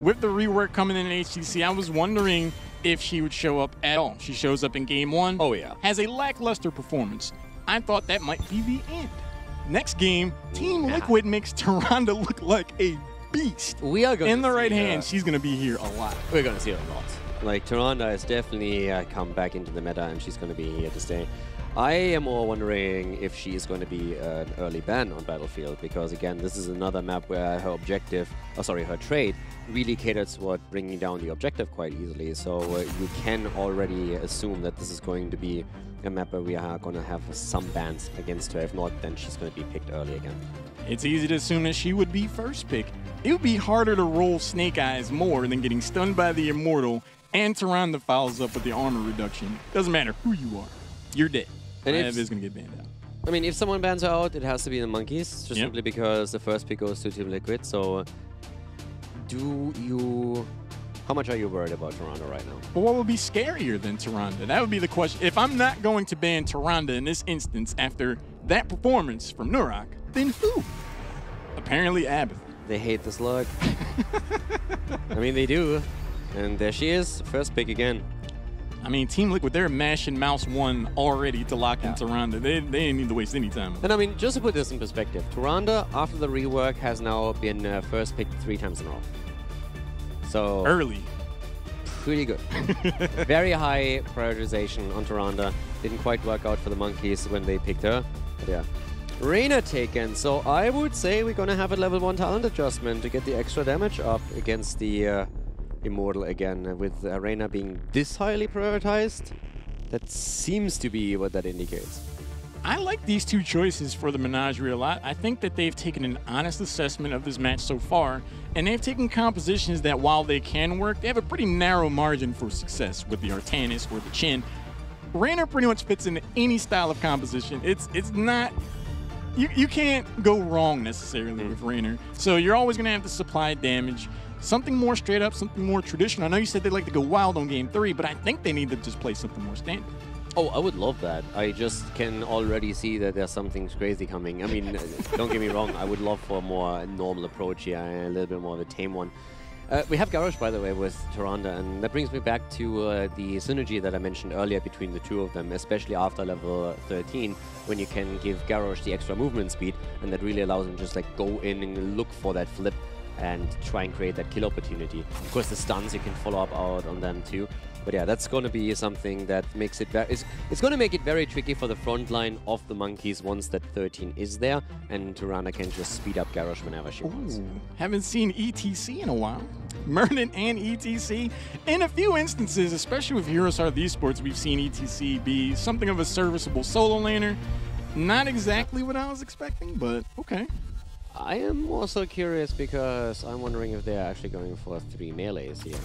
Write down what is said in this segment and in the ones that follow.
with the rework coming in HGC, I was wondering if she would show up at all. She shows up in game 1. Oh, yeah. Has a lackluster performance. I thought that might be the end. Next game, Team Liquid makes Tyrande look like a beast. We are going in the right hand. She's going to be here a lot. We're going to see her a lot. Like, Tyrande has definitely come back into the meta, and she's going to be here to stay. I am more wondering if she is going to be an early ban on Battlefield, because again, this is another map where her objective, her trade, really caters toward bringing down the objective quite easily. So you can already assume that this is going to be a map where we are going to have some bans against her. If not, then she's going to be picked early again. It's easy to assume that she would be first pick. It would be harder to roll Snake Eyes more than getting stunned by the Immortal, and Tyrande follows up with the armor reduction. Doesn't matter who you are, you're dead. And Ev is going to get banned out. I mean, if someone bans her out, it has to be the Monkeys, just simply because the first pick goes to Team Liquid. So, how much are you worried about Tyrande right now? Well, what would be scarier than Tyrande? That would be the question. If I'm not going to ban Tyrande in this instance after that performance from Nurak, then who? Apparently Abath. They hate the slug. I mean, they do. And there she is, first pick again. I mean, Team Liquid, they're mashing mouse 1 already to lock in Tyrande. They didn't need to waste any time. And I mean, just to put this in perspective, Tyrande, after the rework, has now been first picked 3 times in a row. So early. Pretty good. Very high prioritization on Tyrande. Didn't quite work out for the Monkeys when they picked her. But yeah. Reyna taken. So I would say we're going to have a level 1 talent adjustment to get the extra damage up against the Immortal again. With Reyna being this highly prioritized, that seems to be what that indicates. I like these two choices for the Menagerie a lot. I think that they've taken an honest assessment of this match so far, and they've taken compositions that, while they can work, they have a pretty narrow margin for success with the Artanis or the Chin. Reyna pretty much fits into any style of composition. It's not... You can't go wrong necessarily with Reyna. So you're always going to have to supply damage. Something more straight up, something more traditional. I know you said they like to go wild on game 3, but I think they need to just play something more standard. Oh, I would love that. I just can already see that there's something crazy coming. I mean, don't get me wrong, I would love for a more normal approach here, and a little bit more of a tame one. We have Garrosh, by the way, with Tyrande, and that brings me back to the synergy that I mentioned earlier between the two of them, especially after level 13, when you can give Garrosh the extra movement speed, and that really allows him to just like go in and look for that flip and try and create that kill opportunity. Of course, the stuns, you can follow up out on them too. But yeah, that's going to be something that makes it very... It's going to make it very tricky for the front line of the Monkeys once that 13 is there, and Tyrande can just speed up Garrosh whenever she wants. Haven't seen ETC in a while. Merlin and ETC. In a few instances, especially with Heroes Heart Esports, we've seen ETC be something of a serviceable solo laner. Not exactly what I was expecting, but okay. I am also curious because I'm wondering if they're actually going for 3 melees here.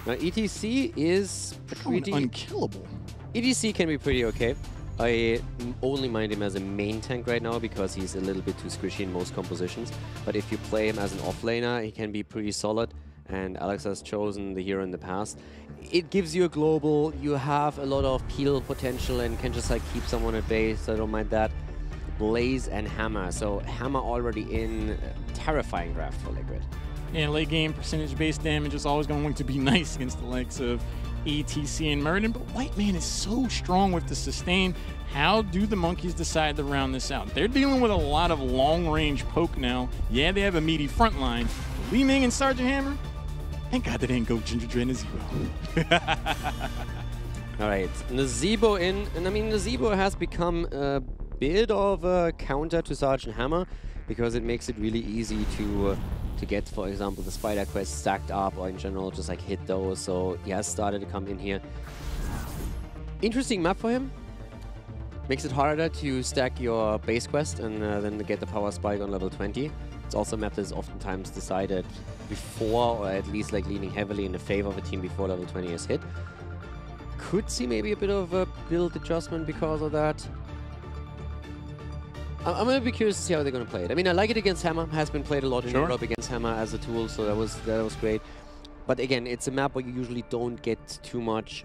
Now, ETC is pretty... unkillable. ETC can be pretty okay. I only mind him as a main tank right now because he's a little bit too squishy in most compositions. But if you play him as an offlaner, he can be pretty solid. And Alex has chosen the hero in the past. It gives you a global, you have a lot of peel potential and can just like keep someone at bay, so I don't mind that. Blaze and Hammer. So Hammer already in terrifying draft for Liquid. Yeah, late game percentage-based damage is always going to be nice against the likes of ETC and Murden, but White Man is so strong with the sustain. How do the Monkeys decide to round this out? They're dealing with a lot of long-range poke now. Yeah, they have a meaty front line. Li Ming and Sergeant Hammer, thank God they didn't go Ginger Dread and Zebo. All right, Nazebo in, and I mean, Nazebo has become a bit of a counter to Sergeant Hammer because it makes it really easy to get, for example, the Spider Quest stacked up, or in general just like hit those. So he has started to come in here. Interesting map for him. Makes it harder to stack your base quest and then get the power spike on level 20. It's also a map that is oftentimes decided before, or at least like leaning heavily in the favor of a team before level 20 is hit. Could see maybe a bit of a build adjustment because of that. I'm going to be curious to see how they're going to play it. I mean, I like it against Hammer. Has been played a lot in Europe against Hammer as a tool, so that was great. But again, it's a map where you usually don't get too much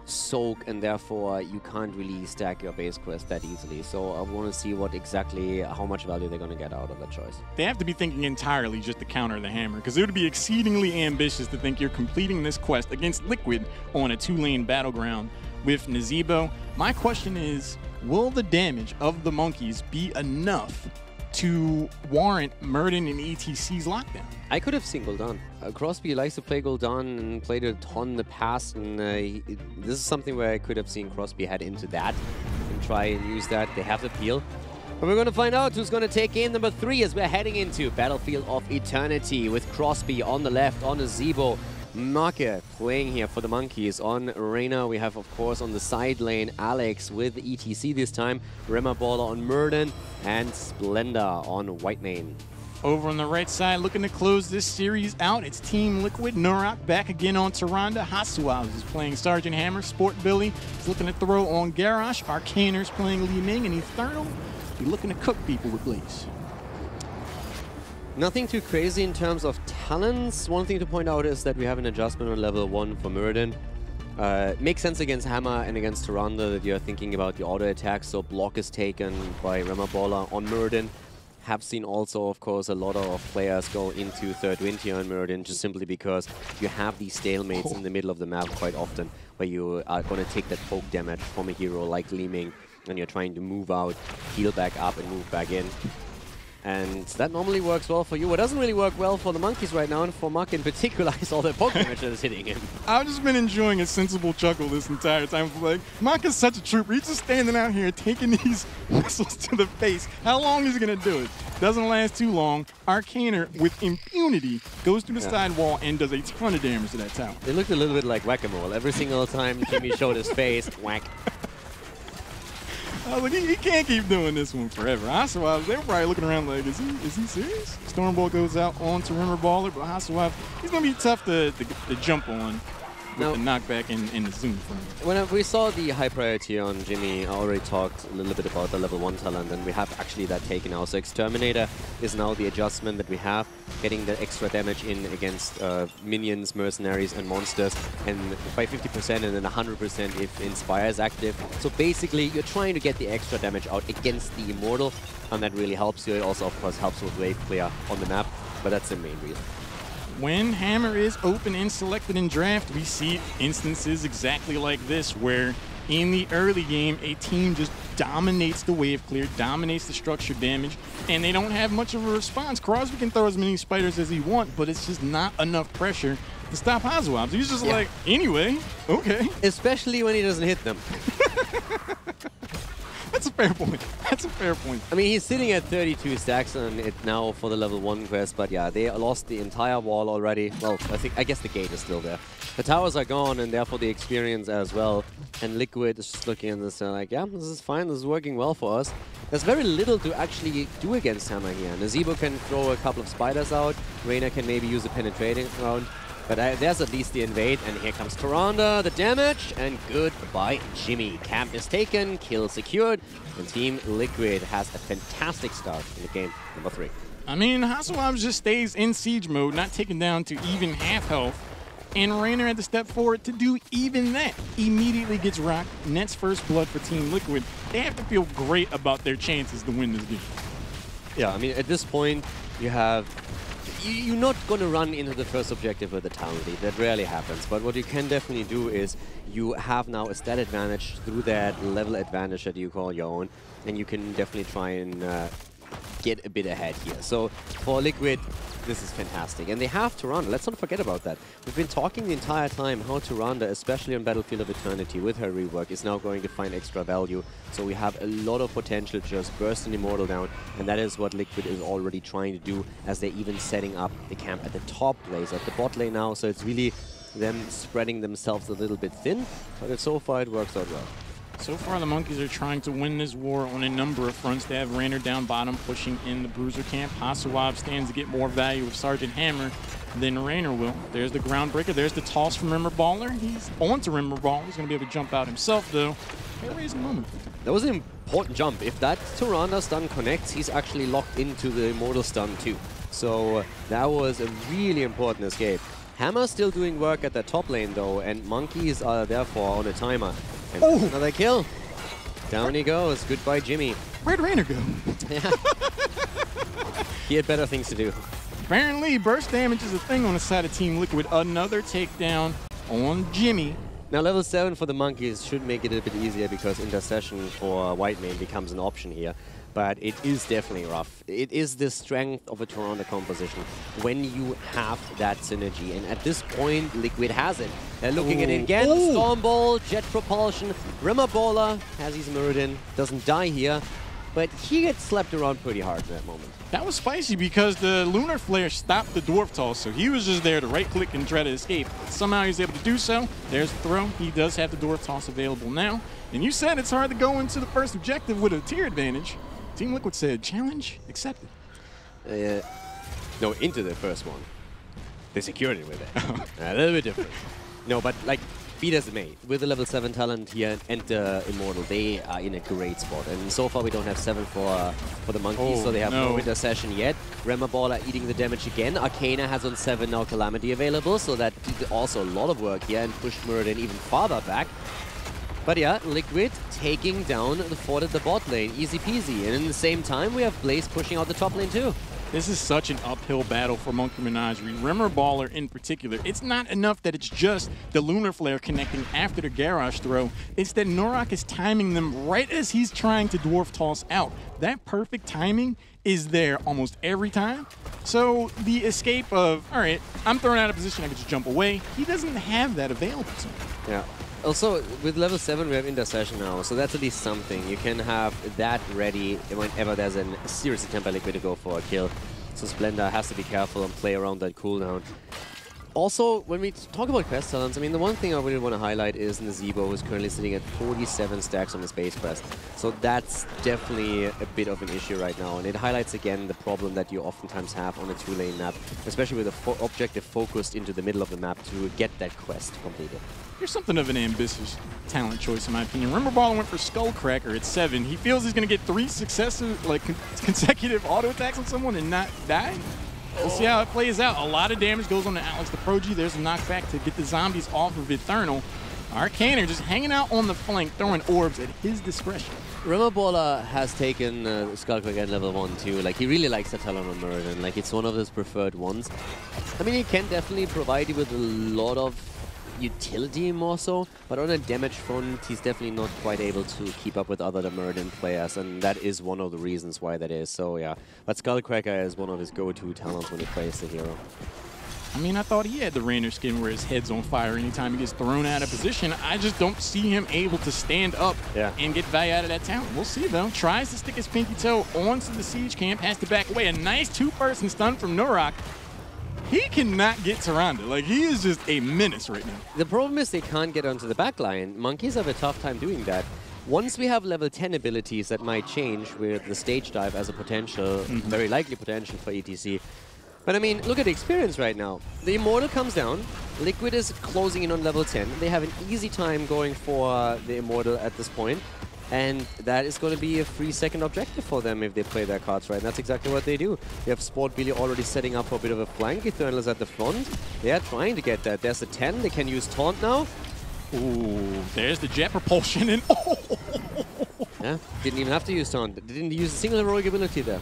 soak, and therefore you can't really stack your base quest that easily. So I want to see what exactly, how much value they're going to get out of that choice. They have to be thinking entirely just to counter the hammer, because it would be exceedingly ambitious to think you're completing this quest against Liquid on a 2-lane battleground with Nazeebo. My question is, will the damage of the monkeys be enough to warrant Murden and ETC's lockdown? I could have seen Gul'dan. Crosby likes to play Gul'dan and played it a ton in the past, and this is something where I could have seen Crosby head into that and try and use that. They have the peel. But we're going to find out who's going to take game number 3 as we're heading into Battlefield of Eternity with Crosby on the left, on Nazeebo. Make playing here for the Monkeys. On Reyna, we have, of course, on the side lane, Alex with ETC this time, Rema Baller on Murden, and Splenda on Whitemane. Over on the right side, looking to close this series out, it's Team Liquid. Nurak back again on Tyrande. Hasuaz is playing Sergeant Hammer. Sport Billy is looking to throw on Garrosh. Arcaner's playing Li Ming, and Eternal be looking to cook people with Blaze. Nothing too crazy in terms of talents. One thing to point out is that we have an adjustment on level 1 for Murden. Makes sense against Hammer and against Tyrande that you're thinking about the auto attack, so block is taken by Rema Baller on Murden. Have seen also, of course, a lot of players go into third wind here on Murden just simply because you have these stalemates in the middle of the map quite often where you are going to take that poke damage from a hero like Li Ming and you're trying to move out, heal back up and move back in. And that normally works well for you. What doesn't really work well for the Monkeys right now, and for Mark in particular, is all the poke damage that is hitting him. I've just been enjoying a sensible chuckle this entire time. Like, Mark is such a trooper. He's just standing out here taking these missiles to the face. How long is he going to do it? Doesn't last too long. Arcaner, with impunity, goes through the side wall and does a ton of damage to that tower. It looked a little bit like whack-a-mole. Every single time Jimmy showed his face, whack. I was like, he can't keep doing this one forever. Hasuaz, they were probably looking around like, is he serious? Stormbolt goes out on to Rimmer Baller, but Hasuaz, he's going to be tough to jump on with the knockback and the zoom from him. When we saw the high priority on Jimmy, I already talked a little bit about the level 1 talent, and we have actually that taken now. So Exterminator is now the adjustment that we have, getting the extra damage in against minions, mercenaries, and monsters, and by 50% and then 100% if Inspire is active. So basically, you're trying to get the extra damage out against the Immortal, and that really helps you. It also, of course, helps with wave clear on the map, but that's the main reason. When Hammer is open and selected in draft, we see instances exactly like this, where in the early game, a team just dominates the wave clear, dominates the structure damage, and they don't have much of a response. Crosby can throw as many spiders as he wants, but it's just not enough pressure to stop Hasuaz. He's just like, anyway, okay. Especially when he doesn't hit them. That's a fair point. That's a fair point. I mean, he's sitting at 32 stacks on it now for the level 1 quest, but yeah, they lost the entire wall already. Well, I guess the gate is still there. The towers are gone, and therefore the experience as well. And Liquid is just looking at this and like, yeah, this is fine. This is working well for us. There's very little to actually do against Hammer here. Nazeebo can throw a couple of spiders out. Reyna can maybe use a penetrating round. But there's at least the invade, and here comes Tyrande, the damage, and goodbye, Jimmy. Camp is taken, kill secured, and Team Liquid has a fantastic start in the game number 3. I mean, Hasuaz just stays in siege mode, not taken down to even half health, and Reyna had to step forward to do even that. Immediately gets rocked, nets first blood for Team Liquid. They have to feel great about their chances to win this game. Yeah, I mean, at this point, you have... You're not going to run into the first objective with a talent lead. That rarely happens. But what you can definitely do is you have now a stat advantage through that level advantage that you call your own. And you can definitely try and get a bit ahead here. So for Liquid, this is fantastic. And they have Tyrande. Let's not forget about that. We've been talking the entire time how Tyrande, especially on Battlefield of Eternity with her rework, is now going to find extra value. So we have a lot of potential to just burst an Immortal down. And that is what Liquid is already trying to do, as they're even setting up the camp at the top lanes, at the bot lane now. So it's really them spreading themselves a little bit thin. But so far it works out well. So far, the Monkeys are trying to win this war on a number of fronts. They have Reyna down bottom, pushing in the Bruiser camp. Hasuaz stands to get more value with Sergeant Hammer than Reyna will. There's the Groundbreaker. There's the toss from Rimmer Baller. He's on to Rimmer Baller. He's going to be able to jump out himself, though. Hair raising moment. That was an important jump. If that Tyrande stun connects, he's actually locked into the Immortal stun, too. So that was a really important escape. Hammer still doing work at the top lane though, and Monkeys are therefore on a timer. And Oh! another kill. Down he goes. Goodbye, Jimmy. Where'd Rainer go? Yeah. He had better things to do. Apparently, burst damage is a thing on the side of Team Liquid. Another takedown on Jimmy. Now level 7 for the Monkeys should make it a bit easier because intercession for white main becomes an option here. But it is definitely rough. It is the strength of a Toronto composition when you have that synergy. And at this point, Liquid has it. They're looking at it again. Ooh. Storm Ball, Jet Propulsion. Rimmer Bowler has his Muradin. Doesn't die here. But he gets slapped around pretty hard in that moment. That was spicy because the Lunar Flare stopped the Dwarf Toss, so he was just there to right-click and try to escape. Somehow he was able to do so. There's the throw. He does have the Dwarf Toss available now. And you said it's hard to go into the first objective with a tier advantage. Team Liquid said, challenge accepted. No, into the first one. They secured it with it. A little bit different. No, but like, be it as it may, with the level 7 talent here and the Immortal, they are in a great spot. And so far we don't have 7 for the Monkeys, so they have no intercession yet. Remmer Baller eating the damage again. Arcana has on 7 now Calamity available, so that did also a lot of work here and pushed Muradin even farther back. But yeah, Liquid taking down the fort at the bot lane, easy peasy. And in the same time, we have Blaze pushing out the top lane too. This is such an uphill battle for Monkey Menagerie. Rimmer Baller in particular. It's not enough that it's just the Lunar Flare connecting after the Garrosh throw. It's that Norak is timing them right as he's trying to Dwarf Toss out. That perfect timing is there almost every time. So the escape of, all right, I'm thrown out of position, I can just jump away. He doesn't have that available to him. Yeah. Also, with level 7, we have intercession now, so that's at least something. You can have that ready whenever there's a serious attempt by Liquid to go for a kill. So Splendor has to be careful and play around that cooldown. Also, when we talk about quest talents, I mean, the one thing I really want to highlight is Nazebo, who's currently sitting at 47 stacks on his base quest. So that's definitely a bit of an issue right now. And it highlights again the problem that you oftentimes have on a 2-lane map, especially with the objective focused into the middle of the map to get that quest completed. Here's something of an ambitious talent choice, in my opinion. Rimmer Baller went for Skullcracker at 7. He feels he's going to get 3 successive, consecutive auto attacks on someone and not die. We'll see how it plays out. A lot of damage goes on to Alex the Progy. There's a knockback to get the zombies off of Eternal. Arcaner just hanging out on the flank, throwing orbs at his discretion. Rimmer Baller has taken Skullcracker at level 1 too. Like, he really likes that talent on Muradin. Like, it's one of his preferred ones. I mean, he can definitely provide you with a lot of utility more so, but on a damage front, he's definitely not quite able to keep up with other Muradin players, and that is one of the reasons why that is. So yeah, but Skullcracker is one of his go-to talents when he plays the hero. I mean, I thought he had the Rainer skin where his head's on fire anytime he gets thrown out of position. I just don't see him able to stand up and get value out of that talent. We'll see, though. Tries to stick his pinky toe onto the siege camp, has to back away. A nice 2-person stun from Norak. He cannot get Tyrande. Like, he is just a menace right now. The problem is they can't get onto the backline. Monkeys have a tough time doing that. Once we have level 10 abilities that might change with the stage dive as a potential, very likely potential for ETC. But I mean, look at the experience right now. The Immortal comes down. Liquid is closing in on level 10. They have an easy time going for the Immortal at this point. And that is going to be a free second objective for them if they play their cards right. And that's exactly what they do. They have Sport Billy already setting up for a bit of a flank. Eternal is at the front. They are trying to get that. There's a 10. They can use Taunt now. Ooh, there's the jet propulsion. And yeah, didn't even have to use Taunt. Didn't use a single heroic ability there.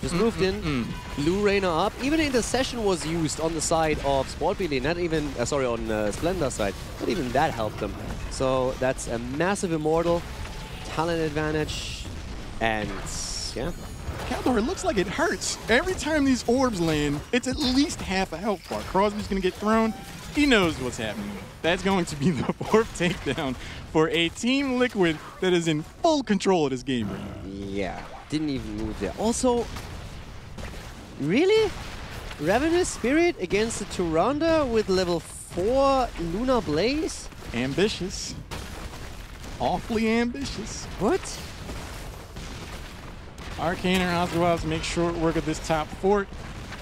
Just moved in. Blew Rainer up. Even Intercession was used on the side of Sport Billy. Not even, sorry, on Splendor's side. Not even that helped them. So that's a massive Immortal. Talent advantage, and yeah. Caldor, it looks like it hurts. Every time these orbs land, it's at least half a health bar. Crosby's going to get thrown. He knows what's happening. That's going to be the 4th takedown for a Team Liquid that is in full control of this game right now. Yeah, didn't even move there. Also, really? Ravenous Spirit against the Tyrande with level 4 Lunar Blaze? Ambitious. Awfully ambitious. What? Arcana Oswald makes short work of this top fort,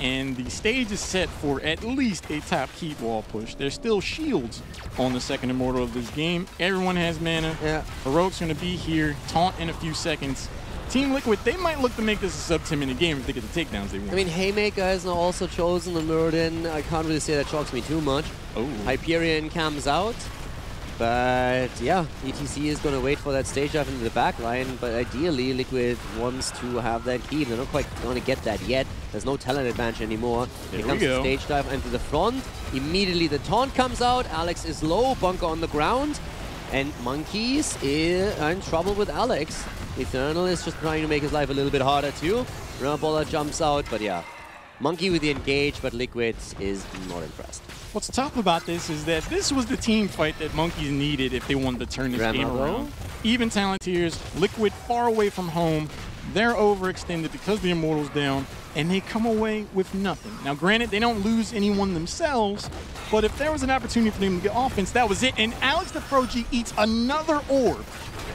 and the stage is set for at least a top keep wall push. There's still shields on the second Immortal of this game. Everyone has mana. Yeah. Heroic's going to be here. Taunt in a few seconds. Team Liquid, they might look to make this a sub-10-minute game if they get the takedowns they want. I mean, Haymaker is now also chosen on Muradin. I can't really say that shocks me too much. Oh. Hyperion comes out. But yeah, ETC is going to wait for that stage dive into the back line, but ideally Liquid wants to have that keep. They're not quite going to get that yet. There's no talent advantage anymore. Here comes the stage dive into the front. Immediately the taunt comes out. Alex is low, Bunker on the ground. And Monkeys is in trouble with Alex. Eternal is just trying to make his life a little bit harder too. Rimmerballer jumps out, but yeah. Monkey with the engage, but Liquid is not impressed. What's tough about this is that this was the team fight that Monkeys needed if they wanted to turn this game around. Even Talonteers, Liquid far away from home. They're overextended because the Immortal's down, and they come away with nothing. Now, granted, they don't lose anyone themselves, but if there was an opportunity for them to get offense, that was it. And Alex the Pro G eats another orb.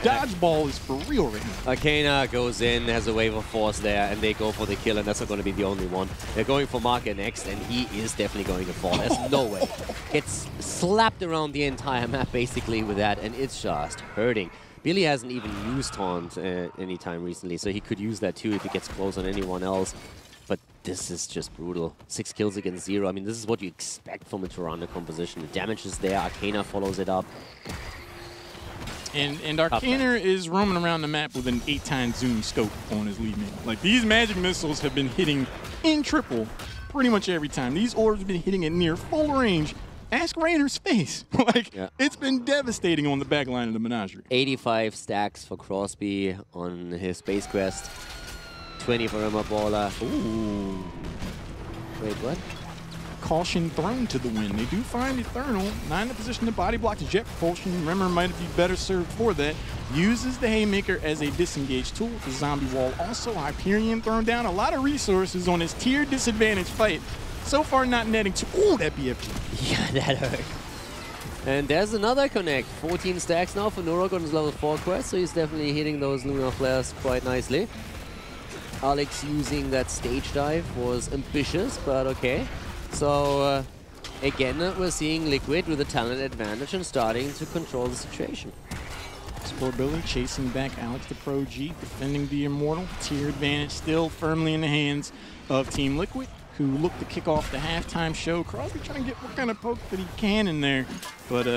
Dodgeball is for real right now. Arcana goes in, has a wave of force there, and they go for the kill, and that's not going to be the only one. They're going for Marker next, and he is definitely going to fall. There's no way. Gets slapped around the entire map, basically, with that, and it's just hurting. Billy hasn't even used Taunt anytime recently, so he could use that too if he gets close on anyone else. But this is just brutal. 6 kills against 0. I mean, this is what you expect from a Toronto composition. The damage is there. Arcana follows it up. And Arcana is roaming around the map with an 8x zoom scope on his lead man. Like, these magic missiles have been hitting in triple pretty much every time. These orbs have been hitting at near full range. Ask Rainer's face. Like, it's been devastating on the back line of the Menagerie. 85 stacks for Crosby on his Space Quest. 20 for Rimmerballer. Ooh. Wait, what? Caution thrown to the wind. They do find Eternal. Not in a position to body block the jet propulsion. Rimmer might be better served for that. Uses the Haymaker as a disengage tool. The zombie wall also. Hyperion thrown down. A lot of resources on his tier disadvantage fight. So far not netting to... Ooh, that BFG. Yeah, that hurt. And there's another connect. 14 stacks now for Nurok on his level 4 quest, so he's definitely hitting those Lunar Flares quite nicely. Alex using that stage dive was ambitious, but okay. So, again, we're seeing Liquid with a talent advantage and starting to control the situation. Poor Billy chasing back Alex the Pro G, defending the Immortal. Tier advantage still firmly in the hands of Team Liquid, who look to kick off the halftime show. Crosby trying to get what kind of poke that he can in there. But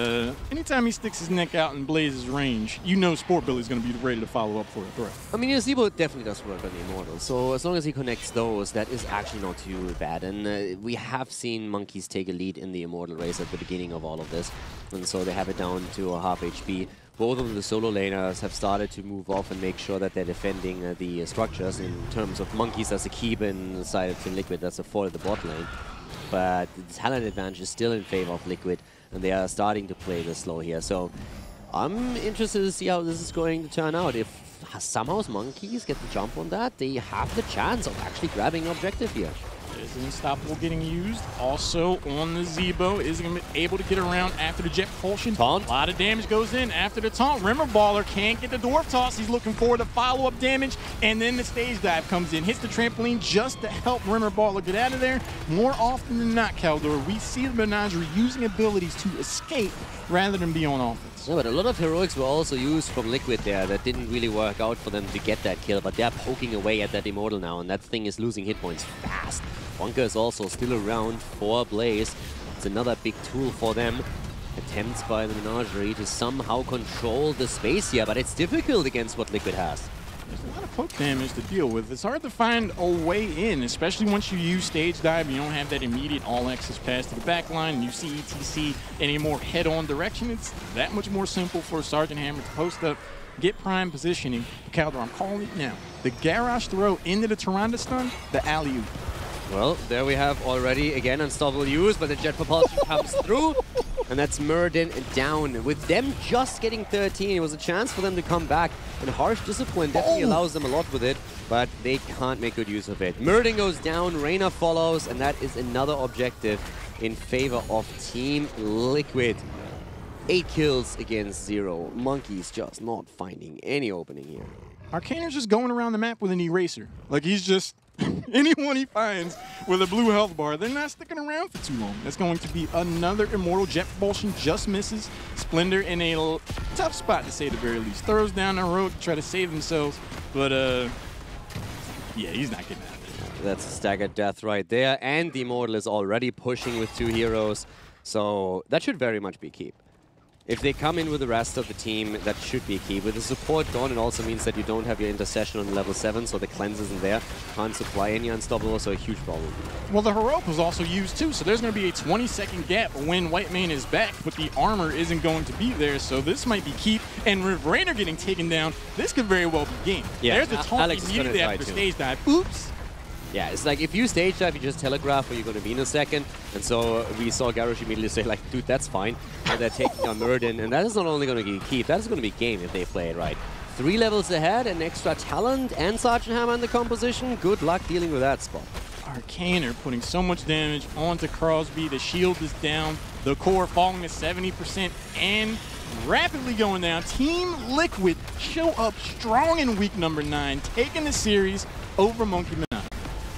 anytime he sticks his neck out and blazes range, you know Sport Billy's going to be ready to follow up for a threat. I mean, Zebo definitely does work on the Immortal. So as long as he connects those, that is actually not too bad. And we have seen Monkeys take a lead in the Immortal race at the beginning of all of this. And so they have it down to a half HP. Both of the solo laners have started to move off and make sure that they're defending the structures in terms of Monkeys as a keep inside of Team Liquid. That's a 4 at the bot lane. But the talent advantage is still in favor of Liquid, and they are starting to play this slow here. So I'm interested to see how this is going to turn out. If somehow Monkeys get the jump on that, they have the chance of actually grabbing an objective here. There's an Unstoppable getting used. Also on the Zebo is going to be able to get around after the jet propulsion. Taunt. A lot of damage goes in after the taunt. Rimmerballer can't get the dwarf toss. He's looking for the follow-up damage. And then the stage dive comes in. Hits the trampoline just to help Rimmerballer get out of there. More often than not, Caldor, we see the Menagerie using abilities to escape rather than be on offense. Yeah, but a lot of heroics were also used from Liquid there that didn't really work out for them to get that kill. But they're poking away at that Immortal now, and that thing is losing hit points fast. Bunker is also still around for Blaze. It's another big tool for them. Attempts by the Menagerie to somehow control the space here, but it's difficult against what Liquid has. There's a lot of poke damage to deal with. It's hard to find a way in, especially once you use stage dive and you don't have that immediate all-access pass to the back line, and you see ETC in a more head-on direction. It's that much more simple for Sergeant Hammer to post up, get prime positioning. Caldor, I'm calling it now. The garage throw into the Tyrande stun, the alley-oop. Well, there we have already, again, Unstoppable use, but the jet propulsion comes through, and that's Muradin down. With them just getting 13, it was a chance for them to come back, and Harsh Discipline definitely allows them a lot with it, but they can't make good use of it. Muradin goes down, Reyna follows, and that is another objective in favor of Team Liquid. 8 kills against 0. Monkeys just not finding any opening here. Arcana's just going around the map with an eraser. Like, he's just... anyone he finds with a blue health bar, they're not sticking around for too long. That's going to be another Immortal. Jet propulsion just misses. Splendor in a tough spot, to say the very least. Throws down the road to try to save themselves. but yeah, he's not getting out of it. That's a staggered death right there, and the Immortal is already pushing with 2 heroes, so that should very much be keep. If they come in with the rest of the team, that should be key. With the support gone, it also means that you don't have your intercession on level 7, so the cleanse isn't there. Can't supply any unstoppable, so a huge problem. Well, the Heroic was also used too, so there's going to be a 20-second gap when White Mane is back, but the armor isn't going to be there, so this might be keep. And with Raider getting taken down, this could very well be game. Yeah, there's the taunt immediately after stage dive. Oops! Yeah, it's like if you stage dive, you just telegraph where you're going to be in a second. And so we saw Garrosh immediately say, like, dude, that's fine. And they're taking on Murden. And that is not only going to be keep, that is going to be game if they play it right. 3 levels ahead, and extra talent, and Sergeant Hammer in the composition. Good luck dealing with that spot. Arcane are putting so much damage onto Crosby. The shield is down. The core falling to 70% and rapidly going down. Team Liquid show up strong in week number 9, taking the series over Monkey Menagerie.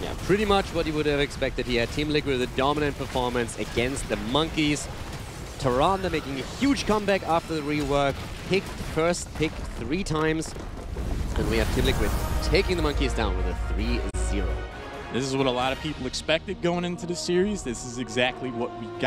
Yeah, pretty much what you would have expected here. Team Liquid with a dominant performance against the Monkeys. Tyrande making a huge comeback after the rework. First pick 3 times. And we have Team Liquid taking the Monkeys down with a 3-0. This is what a lot of people expected going into the series. This is exactly what we got.